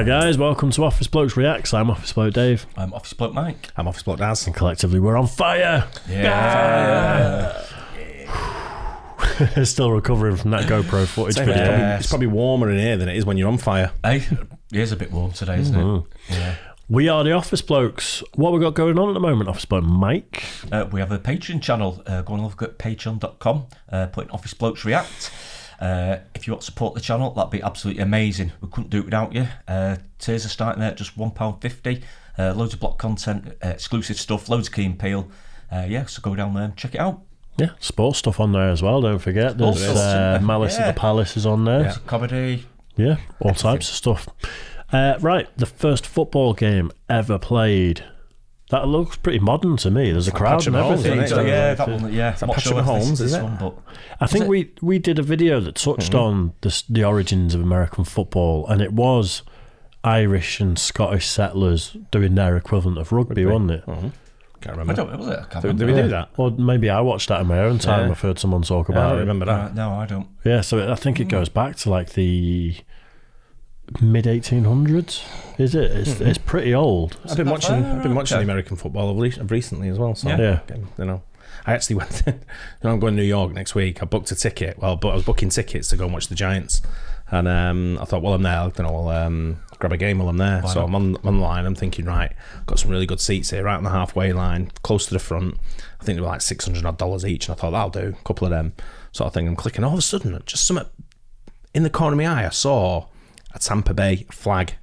Hi guys, welcome to Office Blokes Reacts. I'm Office Bloke Dave. I'm Office Bloke Mike. I'm Office Bloke Daz. And collectively we're on fire! Yeah. Still recovering from that GoPro footage video. It's probably warmer in here than it is when you're on fire. Hey, it is a bit warm today, isn't it? Yeah. We are the Office Blokes. What we got going on at the moment, Office Bloke Mike? We have a Patreon channel. Go and look at patreon.com. Put in Office Blokes React. If you want to support the channel, that'd be absolutely amazing. We couldn't do it without you. Tiers are starting there at just £1.50. Loads of block content, exclusive stuff, loads of Key and Peele. So go down there and check it out. Yeah, sports stuff on there as well, don't forget. There's Malice at the Palace is on there. Yeah. Comedy. Yeah, all types of stuff. Right, the first football game ever played. That looks pretty modern to me. There's a crowd and everything. That one. Yeah, Is that Patrick Mahomes, is it? But I think we did a video that touched on the origins of American football, and it was Irish and Scottish settlers doing their equivalent of rugby, wasn't it? Can't remember. I don't know, was it? I can't Did remember. we do that? Or maybe I watched that in my own time. Yeah. I've heard someone talk I about don't it. remember that. No, I don't. Yeah, so I think it goes back to like the mid 1800s. Is it? It's pretty old. I've been watching Okay. the American football recently as well. So Yeah. you know, I actually went. I'm going to New York next week. I booked a ticket. But I was booking tickets to go and watch the Giants, and I thought, well, I'm there. I'll grab a game while I'm there. So I'm on the line. I'm thinking, right, got some really good seats here, right on the halfway line, close to the front. I think they were like $600 odd each, and I thought that'll do. A couple of them, sort of thing. I'm clicking. All of a sudden, just something in the corner of my eye, I saw a Tampa Bay flag,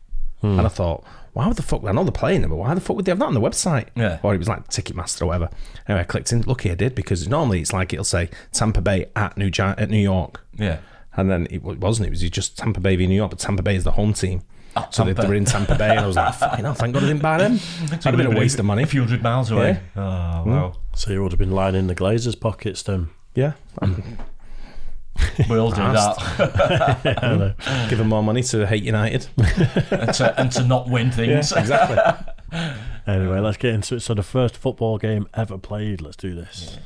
and I thought, why the fuck? I know they're playing them, but why the fuck would they have that on the website? Yeah. Or it was like Ticketmaster or whatever. Anyway, I clicked in. Lucky I did, because normally it's like it'll say Tampa Bay at New York. Yeah. And then it wasn't. It was just Tampa Bay v New York, but Tampa Bay is the home team. So they Tampa. were in Tampa Bay, and I was like, fucking hell, thank God I didn't buy them. That'd have been a waste of money. A few hundred miles away. Oh, wow. So you would have been lining the Glazers' pockets then. Yeah. We all do that. Give them more money to hate United. and to not win things. Exactly. Anyway, let's get into it. So the first football game ever played. Let's do this.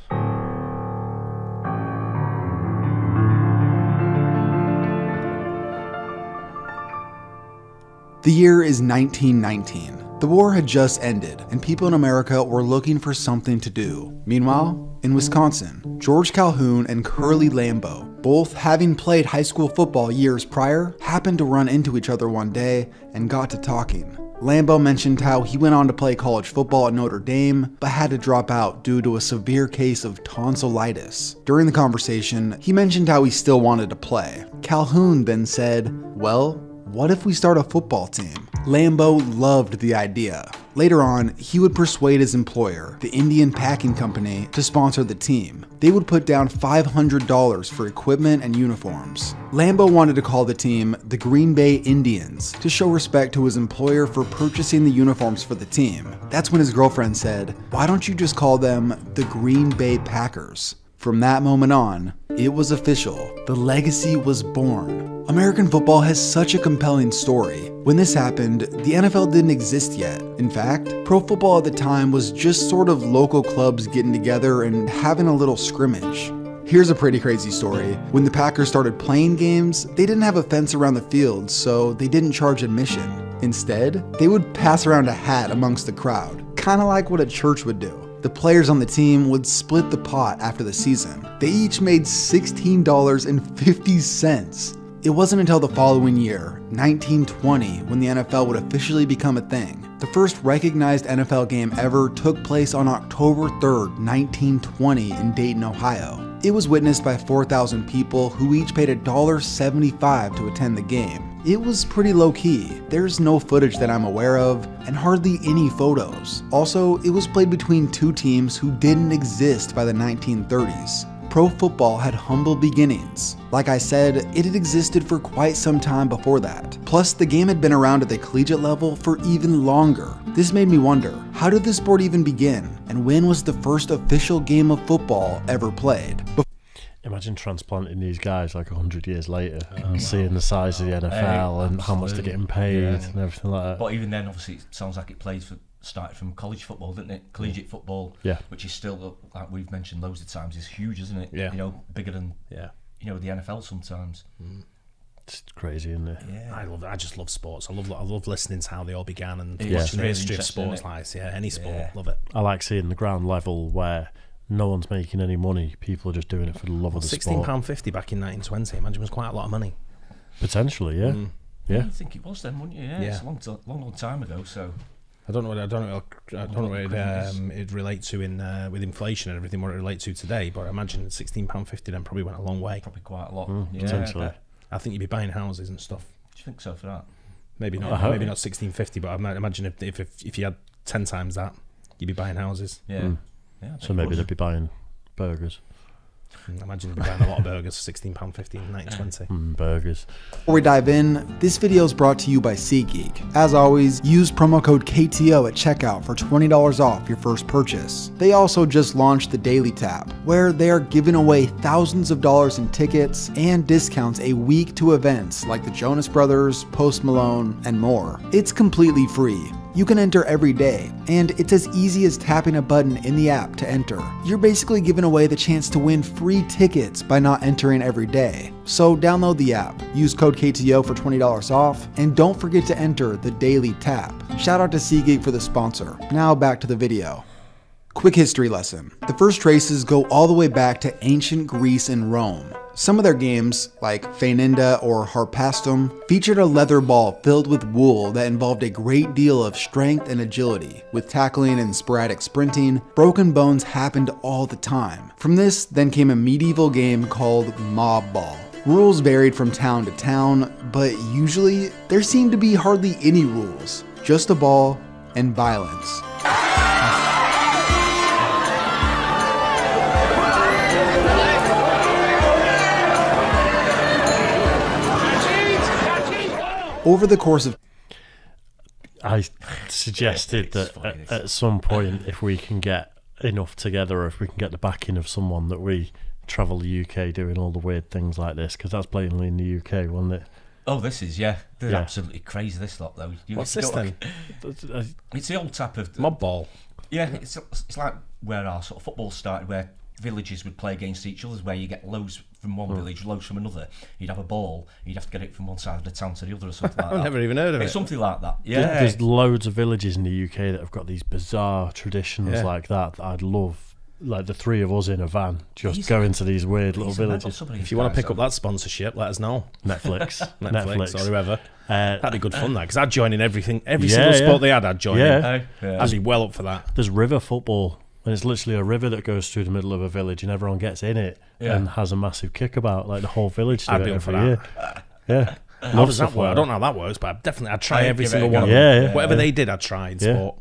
The year is 1919. The war had just ended, and people in America were looking for something to do. Meanwhile, in Wisconsin, George Calhoun and Curly Lambeau, both having played high school football years prior, happened to run into each other one day and got to talking. Lambeau mentioned how he went on to play college football at Notre Dame, but had to drop out due to a severe case of tonsillitis. During the conversation, he mentioned how he still wanted to play. Calhoun then said, "Well, what if we start a football team?" Lambeau loved the idea. Later on, he would persuade his employer, the Indian Packing Company, to sponsor the team. They would put down $500 for equipment and uniforms. Lambeau wanted to call the team the Green Bay Indians to show respect to his employer for purchasing the uniforms for the team. That's when his girlfriend said, "Why don't you just call them the Green Bay Packers?" From that moment on, it was official. The legacy was born. American football has such a compelling story. When this happened, the NFL didn't exist yet. In fact, pro football at the time was just sort of local clubs getting together and having a little scrimmage. Here's a pretty crazy story. When the Packers started playing games, they didn't have a fence around the field, so they didn't charge admission. Instead, they would pass around a hat amongst the crowd, kind of like what a church would do. The players on the team would split the pot after the season. They each made $16.50. It wasn't until the following year, 1920, when the NFL would officially become a thing. The first recognized NFL game ever took place on October 3rd, 1920 in Dayton, Ohio. It was witnessed by 4,000 people who each paid $1.75 to attend the game. It was pretty low-key. There's no footage that I'm aware of, and hardly any photos. Also, it was played between two teams who didn't exist by the 1930s. Pro football had humble beginnings. Like I said, it had existed for quite some time before that. Plus, the game had been around at the collegiate level for even longer. This made me wonder, how did the sport even begin? And when was the first official game of football ever played? Imagine transplanting these guys like 100 years later and seeing the size of the NFL and how much they're getting paid and everything like that. But even then, obviously, it sounds like it started from college football, didn't it? Collegiate football, which is still, like we've mentioned loads of times, is huge, isn't it? Yeah. You know, bigger than yeah. you know, the NFL sometimes. It's crazy, isn't it? Yeah. I just love sports. I love listening to how they all began and Yeah, watching the really history of interesting, sports. isn't it? Like, yeah, any sport, Yeah. love it. I like seeing the ground level where no one's making any money. People are just doing it for the love of the sport. £16.50 back in 1920. Imagine it was quite a lot of money. Potentially, yeah. Yeah, Yeah. I think it was then, wouldn't you? Yeah, Yeah. it's a long time ago. So I don't know what it'd relate to in with inflation and everything. What it relate to today, but I imagine £16.50 then probably went a long way. probably quite a lot. Yeah, potentially. I bet. I think you'd be buying houses and stuff. Do you think so for that? Maybe not. hope- Maybe not £16.50, but I might imagine if you had 10 times that, you'd be buying houses. Yeah. Yeah. I bet So it maybe would. they'd be buying burgers. I imagine you'd be buying a lot of burgers for £16.50 in 1920. Burgers. Before we dive in, this video is brought to you by SeatGeek. As always, use promo code KTO at checkout for $20 off your first purchase. They also just launched the Daily Tap, where they are giving away thousands of dollars in tickets and discounts a week to events like the Jonas Brothers, Post Malone, and more. It's completely free. You can enter every day, and it's as easy as tapping a button in the app to enter. You're basically giving away the chance to win free tickets by not entering every day. So download the app, use code KTO for $20 off, and don't forget to enter the Daily Tap. Shout out to SeatGeek for the sponsor. Now back to the video. Quick history lesson. The first traces go all the way back to ancient Greece and Rome. Some of their games, like Feininda or Harpastum, featured a leather ball filled with wool that involved a great deal of strength and agility. With tackling and sporadic sprinting, broken bones happened all the time. From this then came a medieval game called Mob Ball. Rules varied from town to town, but usually there seemed to be hardly any rules, just a ball and violence. Over the course of I suggested It's that funny, at some point, if we can get enough together, or if we can get the backing of someone, that we travel the UK doing all the weird things like this, because that's blatantly in the UK, wasn't it? Oh, this is, yeah. They're Yeah. absolutely crazy, this lot, though. What's this then? It's the old type of... Mob ball. Yeah, it's like where our sort of football started, where villages would play against each other, where you get loads from one village, loads from another. You'd have a ball, and you'd have to get it from one side of the town to the other or something like that. I've never even heard of It's it. something like that. Yeah. There's loads of villages in the UK that have got these bizarre traditions Yeah. like that I'd love. Like the three of us in a van, just He's- go into these weird little He's a member of villages. some of these If you want to guys, pick up that sponsorship, let us know. Netflix. Netflix or whoever. Uh, That'd be good fun, that, because I'd join in everything. Every Yeah, single yeah. sport they had, I'd join Yeah. in. Hey, yeah. I'd be well up for that. There's river football, and it's literally a river that goes through the middle of a village, and everyone gets in it Yeah. and has a massive kickabout. Like the whole village do I'd it be up for every year. Yeah. How Love does that stuff work? like I don't know how that works, but I'd try I'd every give it single a go. one. Yeah, yeah. Whatever they did, I'd try in Yeah. sport.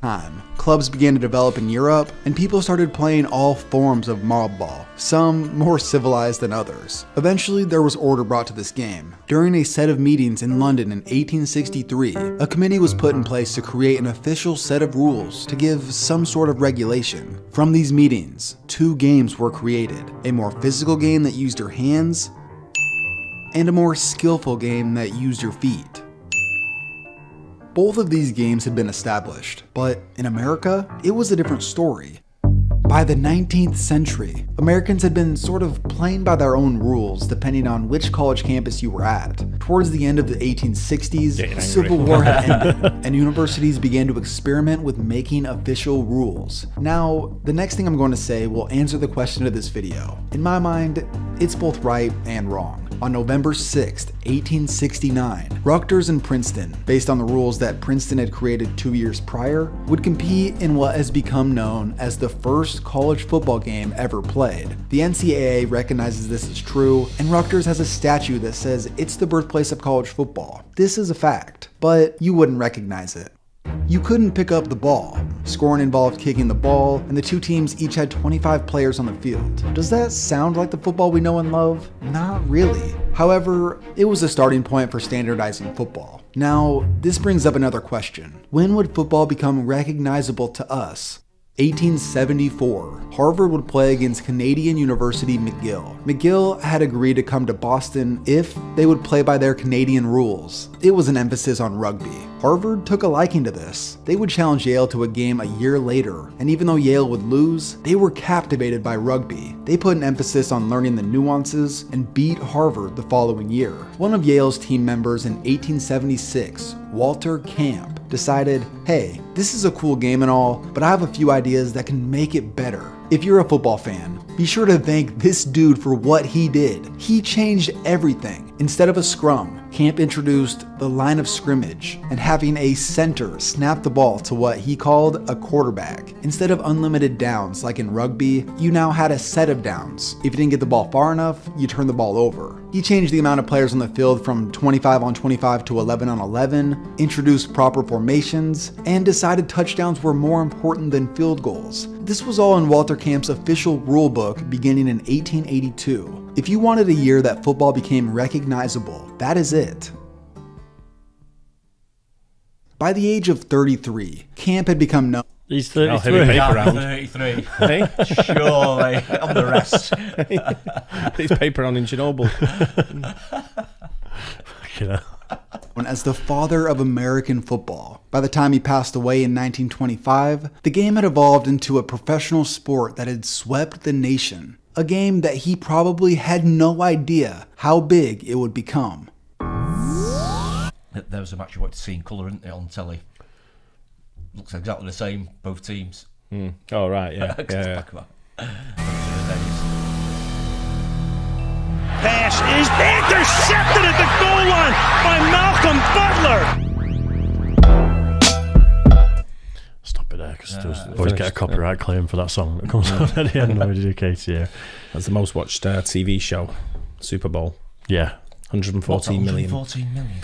time, clubs began to develop in Europe, and people started playing all forms of mob ball, some more civilized than others. Eventually, there was order brought to this game. During a set of meetings in London in 1863, a committee was put in place to create an official set of rules to give some sort of regulation. From these meetings, two games were created: a more physical game that used your hands, and a more skillful game that used your feet. Both of these games had been established, but in America, it was a different story. By the 19th century, Americans had been sort of playing by their own rules depending on which college campus you were at. Towards the end of the 1860s, Getting the angry. Civil War had ended, and universities began to experiment with making official rules. Now, the next thing I'm going to say will answer the question of this video. In my mind, it's both right and wrong. On November 6th, 1869, Rutgers and Princeton, based on the rules that Princeton had created 2 years prior, would compete in what has become known as the first college football game ever played. The NCAA recognizes this as true, and Rutgers has a statue that says it's the birthplace of college football. This is a fact, but you wouldn't recognize it. You couldn't pick up the ball. Scoring involved kicking the ball, and the two teams each had 25 players on the field. Does that sound like the football we know and love? Not really. However, it was a starting point for standardizing football. Now, this brings up another question. When would football become recognizable to us? 1874, Harvard would play against Canadian University McGill. McGill had agreed to come to Boston if they would play by their Canadian rules. It was an emphasis on rugby. Harvard took a liking to this. They would challenge Yale to a game a year later, and even though Yale would lose, they were captivated by rugby. They put an emphasis on learning the nuances and beat Harvard the following year. One of Yale's team members in 1876, Walter Camp, decided, hey, this is a cool game and all, but I have a few ideas that can make it better. If you're a football fan, be sure to thank this dude for what he did. He changed everything. Instead of a scrum, Camp introduced the line of scrimmage and having a center snap the ball to what he called a quarterback. Instead of unlimited downs like in rugby, you now had a set of downs. If you didn't get the ball far enough, you turned the ball over. He changed the amount of players on the field from 25 on 25 to 11 on 11, introduced proper formations, and decided touchdowns were more important than field goals. This was all in Walter Camp's official rule book beginning in 1882. If you wanted a year that football became recognizable, that is it. By the age of 33, Camp had become known. He's I'll 33. hit it paper I'm round. 33. Hey? Surely. On the rest. It's paper round in Chernobyl. You know. As the father of American football. By the time he passed away in 1925, the game had evolved into a professional sport that had swept the nation. A game that he probably had no idea how big it would become. There was a match you wanted to see in colour, isn't it, on telly? Looks exactly the same, both teams. Oh, right, yeah. yeah. Pass is intercepted at the goal line by Malcolm Butler. Stop it there, because always get a copyright claim for that song that comes on at the end of KTO. That's the most watched TV show, Super Bowl. Yeah. 114 million. 114 million.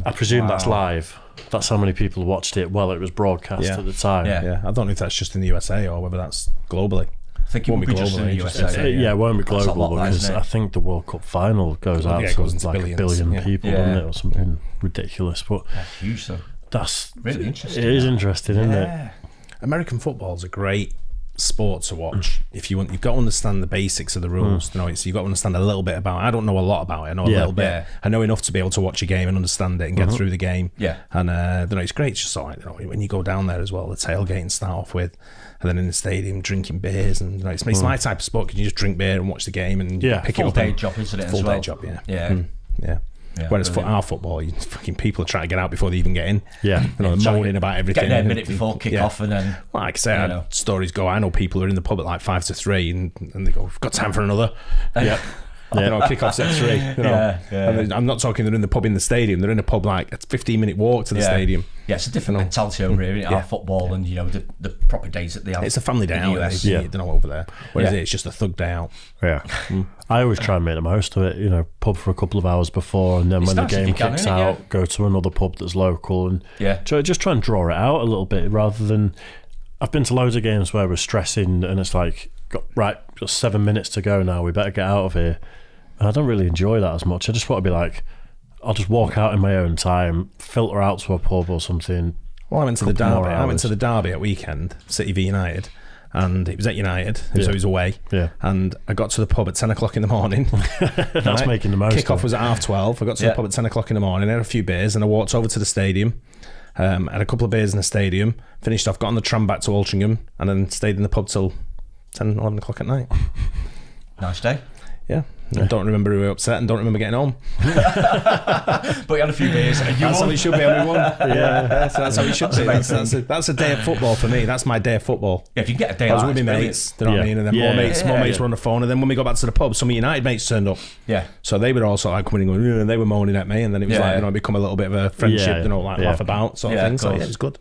I presume that's live. That's how many people watched it while it was broadcast at the time. Yeah. I don't know if that's just in the USA or whether that's globally. I think it Won't would be be just in the globally, just USA. It won't be That's a global lot, because isn't it? I think the World Cup final goes out it goes to into like billions, a billion yeah. people, Yeah. doesn't it, or something ridiculous. But That's huge, though. that's Really interesting. It is interesting, isn't it? Yeah. American football is a great sport to watch. If you want, you've got to understand the basics of the rules. You know, so you've got to understand a little bit about it. I don't know a lot about it. I know a little bit. Yeah. I know enough to be able to watch a game and understand it and get through the game. Yeah. And you know, it's great. It's just like, you know, when you go down there as well, the tailgating start off with, and then in the stadium drinking beers, and you know, it's my type of sport. Can you just drink beer and watch the game and pick it Full up? day job, isn't it? Full as well? day job, yeah. Yeah. Yeah. Yeah, Whereas brilliant. our football, people are trying to get out before they even get in. Yeah. You know, Sorry, moaning about everything. Getting there a minute before kick Yeah. off, and then Well, like I say, you know. stories go. I know people who are in the pub at like 2 to 3, and they go, "We've got time for another." Yeah. You know, kick-offs at 3. You know. Yeah. And I'm not talking they're in the pub in the stadium. They're in a pub like a 15-minute walk to the stadium. Yeah, it's a different mentality over here, isn't it? Our football and, you know, the proper days that they have. It's a family day in out. the US. You know, over there. Whereas Yeah. it's just a thug day out. Yeah. I always try and make the most of it, you know, pub for a couple of hours before, and then It's when the nice if game you can, kicks isn't it? out, Yeah. go to another pub that's local and just try and draw it out a little bit rather than. I've been to loads of games where we're stressing and it's like, got 7 minutes to go now, we better get out of here. And I don't really enjoy that as much. I just want to be like, I'll just walk out in my own time, filter out to a pub or something. Well, I went to the Couple more derby. I went hours. to the derby at weekend, City v United, and it was at United, so it was away. Yeah. And I got to the pub at 10 o'clock in the morning. That's making the most. Kick-off of was at 12:30. I got to the pub at 10 o'clock in the morning, had a few beers, and I walked over to the stadium. Had a couple of beers in the stadium, finished off, got on the tram back to Altrincham, and then stayed in the pub till 10, 11 o'clock at night. Nice day. Yeah. I don't remember who we were upset and don't remember getting home. But you had a few beers and you That's how won. it should be, and we won. Yeah, that's how it should be. That's a day of football for me. That's my day of football. Yeah, if you can get a day I was like with that, my it's mates, you know what I mean? And then Yeah. more mates were on the phone. And then when we got back to the pub, some United mates turned up. Yeah. So they were also like coming and going, and they were moaning at me. And then it was Yeah. like, you know, it become a little bit of a friendship, Yeah. you know, like Yeah. laugh about sort of Yeah, thing. of So course. yeah, it was good.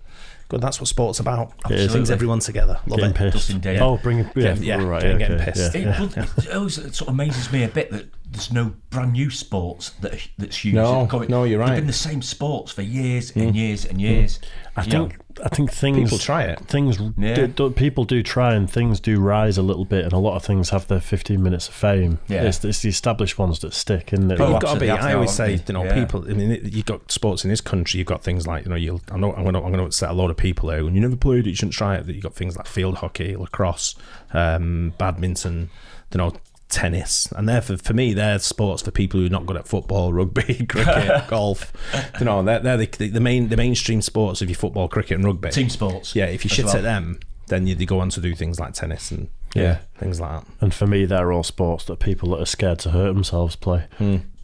Good, that's what sport's about. It is. Brings everyone together. Love Getting it. pissed. Just indeed. Oh, bring it. Yeah, right. getting okay, pissed. yeah. It always sort of amazes me a bit that there's no brand new sports that's huge. No, you're right. They've been the same sports for years and years and years. I You know, think I think people try it. People do try, and things do rise a little bit, and a lot of things have their 15 minutes of fame. Yeah. It's the established ones that stick, isn't it? But you've got to be. I always say, people. I mean, you've got sports in this country. You've got things like, I'm going to upset a load of people here. When you never played it, you shouldn't try it. You've got things like field hockey, lacrosse, badminton, tennis, and therefore for me they're sports for people who are not good at football, rugby, cricket, golf. They're the mainstream sports of your football, cricket and rugby. Team sports. Yeah, if you shit at them, then they go on to do things like tennis and things like that. And for me, they're all sports that people that are scared to hurt themselves play.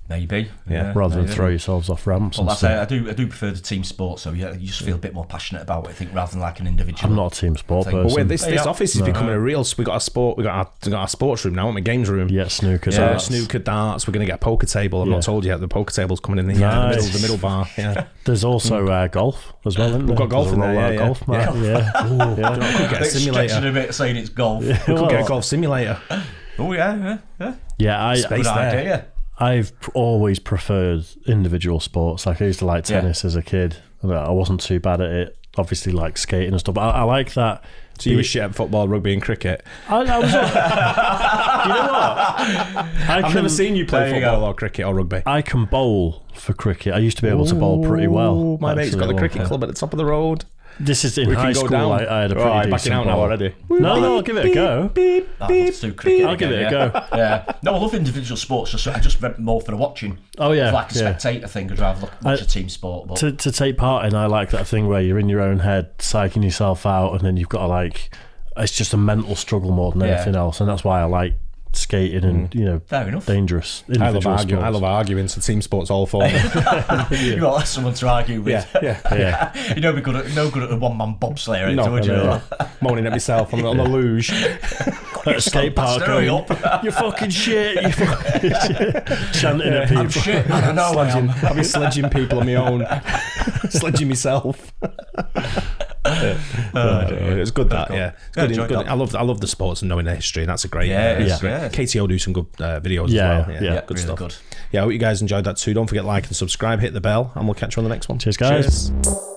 Maybe, rather than throw yourselves off ramps. Well, I do prefer the team sport, so you just feel a bit more passionate about it, I think, rather than like an individual. I'm not a team sport person. But this office is becoming a real. We got our sport. We got our sports room now. My games room. Yeah, snooker. So darts. Snooker, darts. We're going to get a poker table. I've not told you yet. The poker table's coming in the middle bar. Yeah. There's also golf as well. Isn't there? We've got golf in there. Golf mat. Yeah. Could get a simulator. Stretching a bit, saying it's golf. We could get a golf simulator. Oh yeah. Yeah, Space there. Idea. I've always preferred individual sports. Like I used to like tennis as a kid. I wasn't too bad at it. Obviously, like skating and stuff. But I like that. So you were shit at football, rugby, and cricket. I was. You know what? I've never seen you play football or cricket or rugby. I can bowl for cricket. I used to be able to bowl pretty well. My mate's got the cricket club at the top of the road. This is in high school. I had a pretty decent backing out now already. No, I'll give it a go. I'll give it a go. Yeah. No, I love individual sports. I just read more for the watching. Oh yeah, like a spectator thing. I'd rather watch a team sport. But. To take part in, I like that thing where you're in your own head, psyching yourself out, and then you've got to it's just a mental struggle more than anything else, and that's why I like skating and fair enough. Dangerous. I love arguing, so team sports all for me. You got someone to argue with. Yeah. You know, no good at a one-man bobsleigh, would you? Moaning at myself on the luge. At a skate park going, you're fucking shit. Chanting at people. I'm shit. I don't know. I'll be sledging people on my own. Sledging myself. It's good that, It's good. I love the sports and knowing the history, and that's a great. KTO do some good videos as well. Yeah, good really stuff. Good. Yeah, I hope you guys enjoyed that too. Don't forget like and subscribe, hit the bell, and we'll catch you on the next one. Cheers, guys. Cheers.